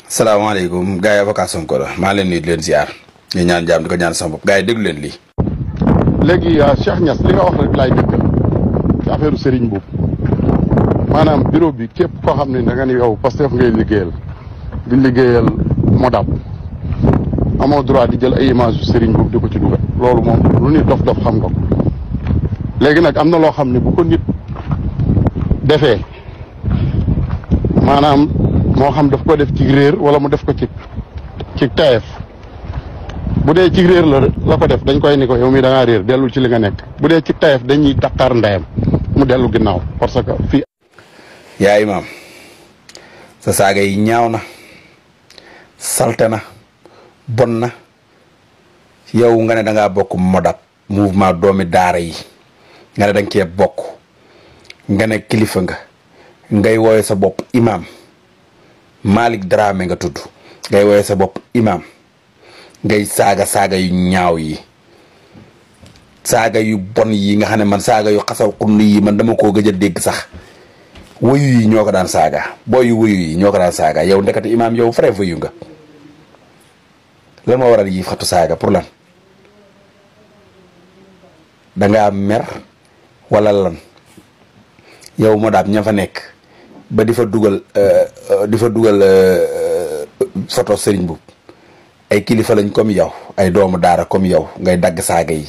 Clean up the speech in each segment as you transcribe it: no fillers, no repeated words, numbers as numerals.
salaamaaleykum gars yi avocat Sonko la maa leen nuyu di leen ziar ñu ñaan jàmm di ko ñaan sama bopp gars yi déglu leen lii. léegi Cheikh Niass li nga wax rek laay dëggal ci affaire Serigne Mboup maanaam bureau bi képp koo xam ne da nga ni yow Pastef ngay liggéeyal di liggéeyal Modap amoo droit di jël ay image yu Serigne Mboup di ko ci dugal loolu moom lu nit dof-dof xam nga ko. léegi nag am na loo xam ne bu ko nit defee maanaam moo xam daf ko def ci réer wala mu def ko ci tayef bu dee ci réer la ko def dañ koy ni ko yow mi da ngaa réer dellu ci li nga nekk bu dee ci tayef dañuy daqaar ndeyam mu dellu ginnaaw parce que fii. yaa imaam sa saaga yi ñaaw na salte na bon na yow nga ne da ngaa bokk Modap mouvement doomi daara yi nga ne da nga cee bokk nga ne kilifa nga ngay wooye sa bopp imaam Malick Dramé nga tudd ngay wooye sa bopp imaam ngay saaga yu ñaaw yi saaga yu bon yi nga xam ne man saaga yu xasaw xunn yi man dama koo gëj a dégg sax wëyu yi ñoo ko daan saaga booy yu wëyu yi ñoo ko daan saaga yow ndekati imaam yow vrai wëyu nga lan moo waral yi xatu saaga pour lan dangaa mer wala lan yow Modap ña fa nekk ba di fa dugal photo Serigne Mboup ay kilifa lañ comme yow ay doomu daara comme yow ngay dagg saaga yi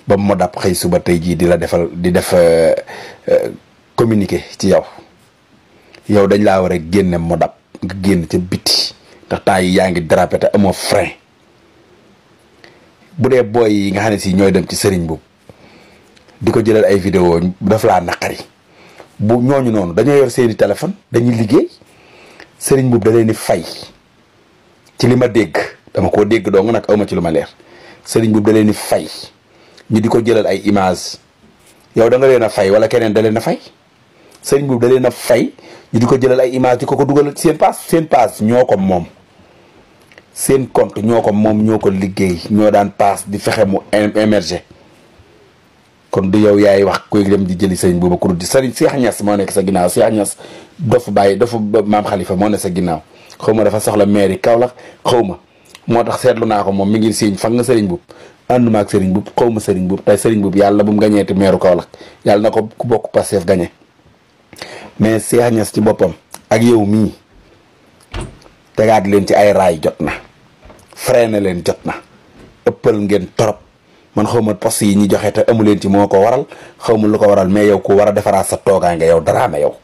ba Modap xëy suba tey jii di def communiqué ci yow dañ laa war a génne Modap nga génn ca biti ndax temps yi yaa ngi drapé te amoo frein bu dee booy yi nga xam ne si ñooy dem ci Serigne Mboup di ko jëlal ay vidéo daf laa naqari bu ñooñu noonu dañoo yor seeni téléphone dañuy liggéey Serigne Mboup da leen di fay ci li ma dégg dama koo dégg dong nag awma ci lu ma leer Serigne Mboup da leen di fay ñu di ko jëlal ay image yow da nga leen a fay wala keneen da leen a fay Serigne Mboup da leen a fay ñu di ko jëlal ay image di ko dugalal seen paas ñoo ko moom seen compte ñoo ko moom ñoo ko liggéey ñoo daan paas di fexe mu émerger kon du yow yaay wax koy dem di jëli Serigne Mboup ku di Serigne Cheikh Niass moo nekk sa ginnaaw Cheikh Niass dofu maam Khalifa moo nekk sa ginnaaw xaw ma dafa soxla mairie Kaolack xaw ma moo tax seetlu naa ko moom mi ngi siiñ fang nga Serigne Mboup ànduma ak Serigne Mboup xaw ma Serigne Mboup tey Serigne Mboup yàlla bu mu gañeeti maire Kaolack yàlla na ko ku bokk Pastef gañe mais Cheikh Niass ci boppam ak yow mii tegaat leen ci ay raay jot na freiné leen jot na ëppal ngeen torop man xaw ma poste yi ñu joxe te amu leen ci moo ko waral xaw ma lu ko waral mais yow ku war a defaraat sa toogaa nga yow Dramé yow